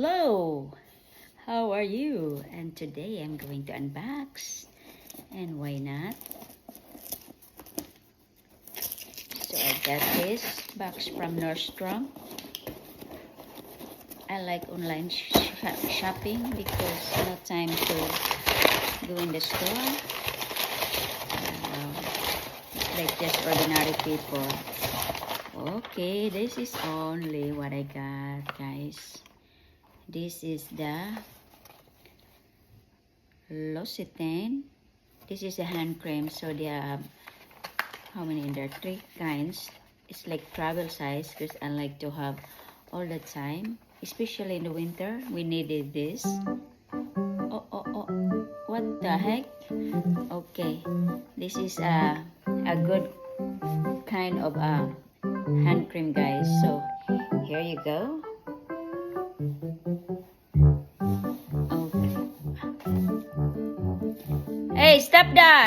Hello, how are you? And today I'm going to unbox, and why not? So I got this box from Nordstrom. I like online shopping because no time to go in the store. Like just ordinary people. Okay, this is only what I got, guys. This is the L'Occitane. This is a hand cream, so there are how many in there? 3 kinds. It's like travel size because I like to have all the time, especially in the winter. We needed this. Oh, what the heck? Okay, this is a good kind of hand cream, guys. So here you go. Okay. Hey, stop that!